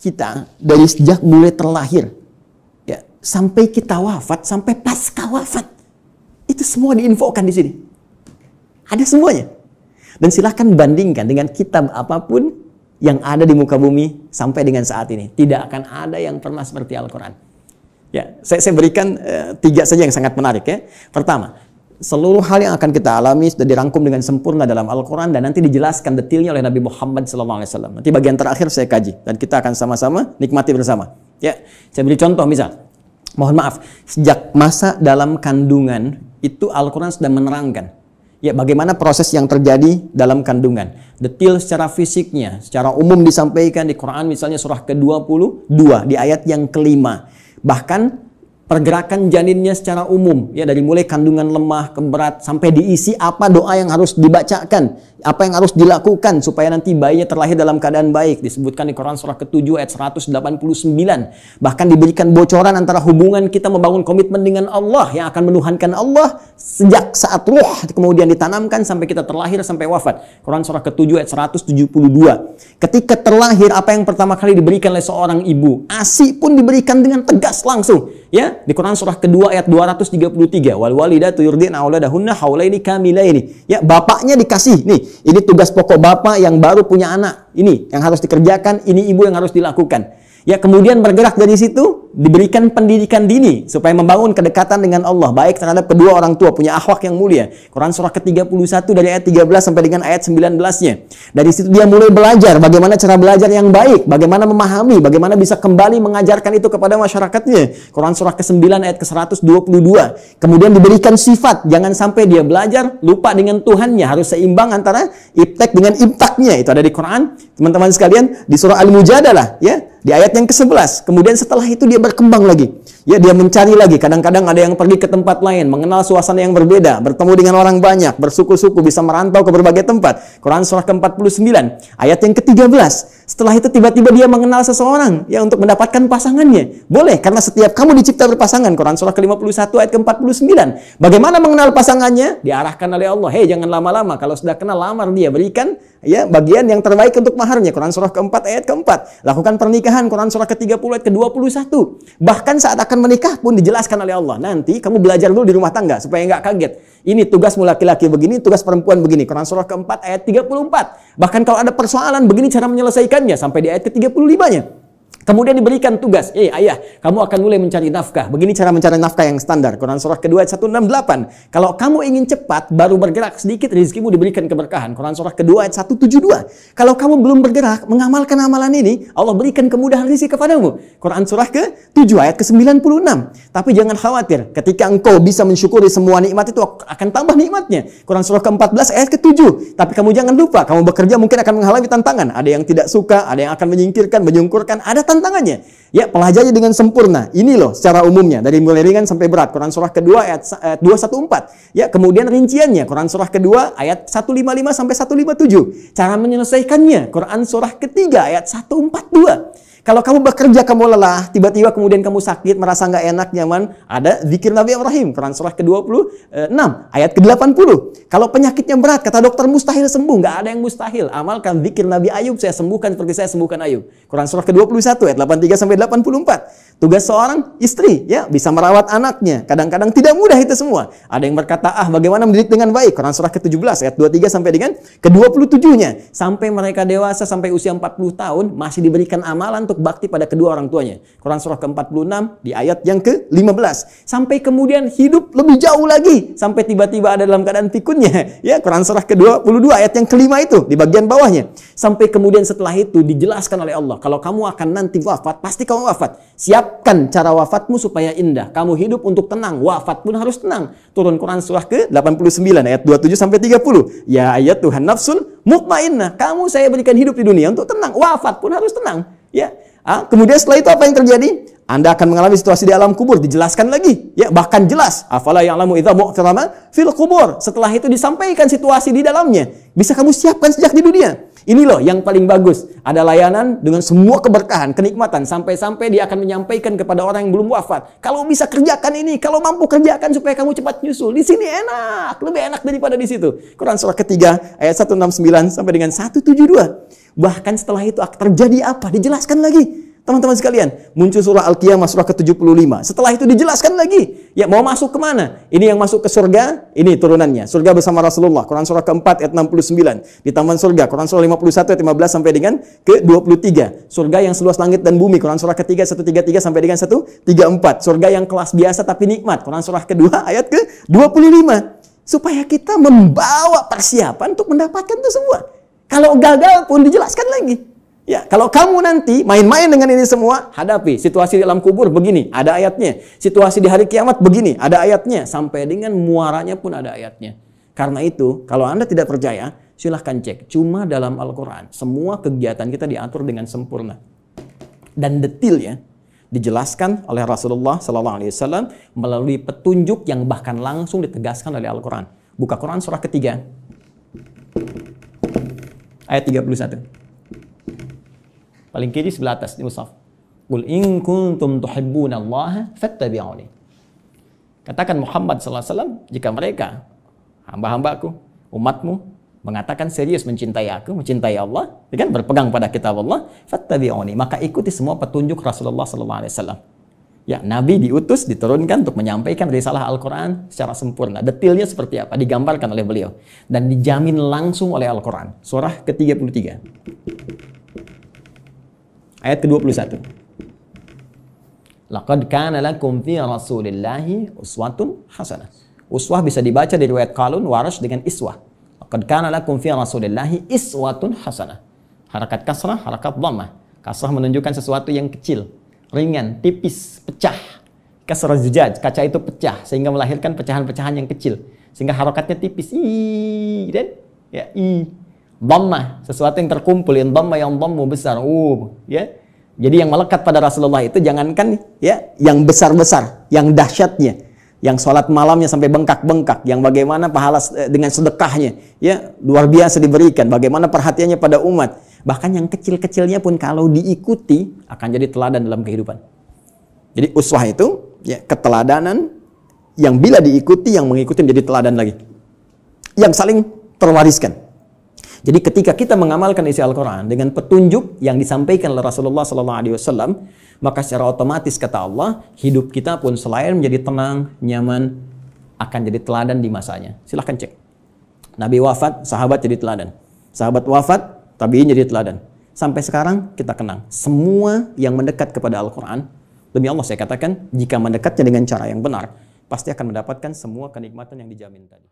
kita dari sejak mulai terlahir, ya, sampai kita wafat, sampai pasca wafat, itu semua diinfokan di sini. Ada semuanya. Dan silahkan bandingkan dengan kitab apapun yang ada di muka bumi sampai dengan saat ini. Tidak akan ada yang pernah seperti Al-Quran. Ya, saya berikan 3 saja yang sangat menarik ya. Pertama, seluruh hal yang akan kita alami sudah dirangkum dengan sempurna dalam Al-Quran dan nanti dijelaskan detailnya oleh Nabi Muhammad SAW. Nanti bagian terakhir saya kaji dan kita akan sama-sama nikmati bersama. Ya, saya beri contoh misal. Mohon maaf, sejak masa dalam kandungan itu Al-Quran sudah menerangkan ya bagaimana proses yang terjadi dalam kandungan. Detail secara fisiknya, secara umum disampaikan di Quran misalnya surah ke-22 di ayat yang ke-5. Bahkan pergerakan janinnya secara umum ya dari mulai kandungan lemah ke berat sampai diisi apa doa yang harus dibacakan, apa yang harus dilakukan supaya nanti bayinya terlahir dalam keadaan baik, disebutkan di Quran surah ke-7 ayat 189. Bahkan diberikan bocoran antara hubungan kita membangun komitmen dengan Allah yang akan menuhankan Allah sejak saat ruh kemudian ditanamkan sampai kita terlahir sampai wafat. Quran surah ke-7 ayat 172. Ketika terlahir apa yang pertama kali diberikan oleh seorang ibu? ASI pun diberikan dengan tegas langsung. Ya, di Quran surah kedua ayat 233, wal walidatu yurdina auladahunna haulaini kamilaini. Ya, bapaknya dikasih, nih, ini tugas pokok bapak yang baru punya anak. Ini yang harus dikerjakan, ini ibu yang harus dilakukan. Ya, kemudian bergerak dari situ, diberikan pendidikan dini supaya membangun kedekatan dengan Allah, baik terhadap kedua orang tua, punya akhlak yang mulia. Quran surah ke-31 dari ayat 13 sampai dengan ayat 19-nya. Dari situ dia mulai belajar bagaimana cara belajar yang baik, bagaimana memahami, bagaimana bisa kembali mengajarkan itu kepada masyarakatnya. Quran surah ke-9 ayat ke-122. Kemudian diberikan sifat, jangan sampai dia belajar lupa dengan Tuhannya, harus seimbang antara iptek dengan imtaknya. Itu ada di Quran, teman-teman sekalian, di surah Al-Mujadalah, ya. Di ayat yang ke-11, kemudian setelah itu dia berkembang lagi. Ya, dia mencari lagi. Kadang-kadang ada yang pergi ke tempat lain, mengenal suasana yang berbeda, bertemu dengan orang banyak, bersuku-suku, bisa merantau ke berbagai tempat. Quran surah ke-49, ayat yang ke-13. Setelah itu tiba-tiba dia mengenal seseorang ya untuk mendapatkan pasangannya. Boleh, karena setiap kamu dicipta berpasangan. Quran surah ke-51 ayat ke-49. Bagaimana mengenal pasangannya? Diarahkan oleh Allah. Hei, jangan lama-lama. Kalau sudah kenal, lamar dia. Berikan ya bagian yang terbaik untuk maharnya. Quran surah ke-4 ayat ke-4. Lakukan pernikahan. Quran surah ke-30 ayat ke-21. Bahkan saat akan menikah pun dijelaskan oleh Allah. Nanti kamu belajar dulu di rumah tangga supaya nggak kaget. Ini tugasmu laki-laki begini, tugas perempuan begini. Quran surah ke-4 ayat 34. Bahkan kalau ada persoalan begini cara menyelesaikannya sampai di ayat ke-35-nya. Kemudian diberikan tugas, ayah, kamu akan mulai mencari nafkah. Begini cara mencari nafkah yang standar. Quran surah kedua ayat 168. Kalau kamu ingin cepat, baru bergerak sedikit, rezekimu diberikan keberkahan. Quran surah kedua ayat 172. Kalau kamu belum bergerak, mengamalkan amalan ini, Allah berikan kemudahan rezeki kepadamu. Quran surah ke-7 ayat ke-96. Tapi jangan khawatir, ketika engkau bisa mensyukuri semua nikmat itu akan tambah nikmatnya. Quran surah ke-14 ayat ke-7. Tapi kamu jangan lupa, kamu bekerja mungkin akan mengalami tantangan. Ada yang tidak suka, ada yang akan menyingkirkan, menyungkurkan, ada tantangannya. Ya, pelajari dengan sempurna. Ini loh secara umumnya dari mulai ringan sampai berat. Quran surah kedua ayat 214. Ya, kemudian rinciannya Quran surah kedua ayat 155 sampai 157. Cara menyelesaikannya Quran surah ketiga ayat 142. Kalau kamu bekerja, kamu lelah, tiba-tiba kemudian kamu sakit, merasa nggak enak, nyaman, ada zikir Nabi Ibrahim, Quran surah ke-26, ayat ke-80. Kalau penyakitnya berat, kata dokter mustahil sembuh, nggak ada yang mustahil. Amalkan zikir Nabi Ayub, saya sembuhkan seperti saya sembuhkan Ayub. Quran surah ke-21, ayat 83 sampai 84. Tugas seorang istri, ya, bisa merawat anaknya. Kadang-kadang tidak mudah itu semua. Ada yang berkata, bagaimana mendidik dengan baik? Quran surah ke-17, ayat 23 sampai dengan ke-27-nya. Sampai mereka dewasa, sampai usia 40 tahun, masih diberikan amalan untuk bakti pada kedua orang tuanya. Quran surah ke-46 di ayat yang ke-15. Sampai kemudian hidup lebih jauh lagi. Sampai tiba-tiba ada dalam keadaan pikunnya. Ya, Quran surah ke-22 ayat yang ke-5 itu di bagian bawahnya. Sampai kemudian setelah itu dijelaskan oleh Allah. Kalau kamu akan nanti wafat, pasti kamu wafat. Siapkan cara wafatmu supaya indah. Kamu hidup untuk tenang. Wafat pun harus tenang. Turun Quran surah ke-89 ayat 27 sampai 30. Ya ayat Tuhan nafsun mutmainnah. Kamu saya berikan hidup di dunia untuk tenang. Wafat pun harus tenang. Ya. Kemudian setelah itu apa yang terjadi? Anda akan mengalami situasi di alam kubur, dijelaskan lagi. Ya, bahkan jelas. Afala ya'lamu idza mu'tarama fil kubur. Setelah itu disampaikan situasi di dalamnya. Bisa kamu siapkan sejak di dunia. Ini loh yang paling bagus. Ada layanan dengan semua keberkahan, kenikmatan. Sampai-sampai dia akan menyampaikan kepada orang yang belum wafat. Kalau bisa kerjakan ini, kalau mampu kerjakan supaya kamu cepat nyusul. Di sini enak, lebih enak daripada di situ. Quran surah ketiga ayat 169 sampai dengan 172. Bahkan setelah itu terjadi apa? Dijelaskan lagi. Teman-teman sekalian, muncul surah Al-Qiyamah surah ke-75. Setelah itu dijelaskan lagi, ya mau masuk kemana? Ini yang masuk ke surga, ini turunannya. Surga bersama Rasulullah, Quran surah ke-4 ayat 69. Di taman surga, Quran surah 51 ayat 15 sampai dengan ke-23. Surga yang seluas langit dan bumi, Quran surah ke-3 133 sampai dengan 134. Surga yang kelas biasa tapi nikmat, Quran surah ke-2 ayat ke-25. Supaya kita membawa persiapan untuk mendapatkan itu semua. Kalau gagal pun dijelaskan lagi. Ya, kalau kamu nanti main-main dengan ini semua, hadapi situasi di dalam kubur begini, ada ayatnya. Situasi di hari kiamat begini, ada ayatnya. Sampai dengan muaranya pun ada ayatnya. Karena itu, kalau Anda tidak percaya, silahkan cek. Cuma dalam Al-Quran, semua kegiatan kita diatur dengan sempurna. Dan detailnya dijelaskan oleh Rasulullah SAW melalui petunjuk yang bahkan langsung ditegaskan oleh Al-Quran. Buka Quran surah ketiga, ayat 31. Paling kiri sebelah atas di mushaf. Qul in kuntum tuhibbunallaha fattabi'uni. Katakan Muhammad SAW, jika mereka hamba-hambaku, umatmu mengatakan serius mencintai aku, mencintai Allah, ya kan, berpegang pada kitab Allah, fattabi'uni, maka ikuti semua petunjuk Rasulullah SAW. Ya, Nabi diutus, diturunkan untuk menyampaikan risalah Al-Quran secara sempurna. Detailnya seperti apa digambarkan oleh beliau dan dijamin langsung oleh Al-Quran. Surah ke-33. Ayat ke-21. Laqad kana lakum fi Rasulillahi uswatun hasanah. Uswah bisa dibaca dari riwayat Qalun, Warash dengan iswah. Laqad kana lakum fi Rasulillahi iswatun hasanah. Harakat kasrah, harakat dhammah. Kasrah menunjukkan sesuatu yang kecil, ringan, tipis, pecah. Kasrah zujaj, kaca itu pecah sehingga melahirkan pecahan-pecahan yang kecil. Sehingga harakatnya tipis. I dan ya i. Dhammah, sesuatu yang terkumpul, yang dhamma yang dhammu besar. Ya. Jadi yang melekat pada Rasulullah itu jangankan ya yang besar-besar, yang dahsyatnya, yang sholat malamnya sampai bengkak-bengkak, yang bagaimana pahala dengan sedekahnya, ya luar biasa diberikan, bagaimana perhatiannya pada umat. Bahkan yang kecil-kecilnya pun kalau diikuti akan jadi teladan dalam kehidupan. Jadi uswah itu ya keteladanan yang bila diikuti, yang mengikuti menjadi teladan lagi. Yang saling terwariskan. Jadi ketika kita mengamalkan isi Al-Quran dengan petunjuk yang disampaikan oleh Rasulullah SAW, maka secara otomatis kata Allah, hidup kita pun selain menjadi tenang, nyaman, akan jadi teladan di masanya. Silahkan cek. Nabi wafat, sahabat jadi teladan. Sahabat wafat, tabi'in jadi teladan. Sampai sekarang kita kenang. Semua yang mendekat kepada Al-Quran, demi Allah saya katakan, jika mendekatnya dengan cara yang benar, pasti akan mendapatkan semua kenikmatan yang dijamin tadi.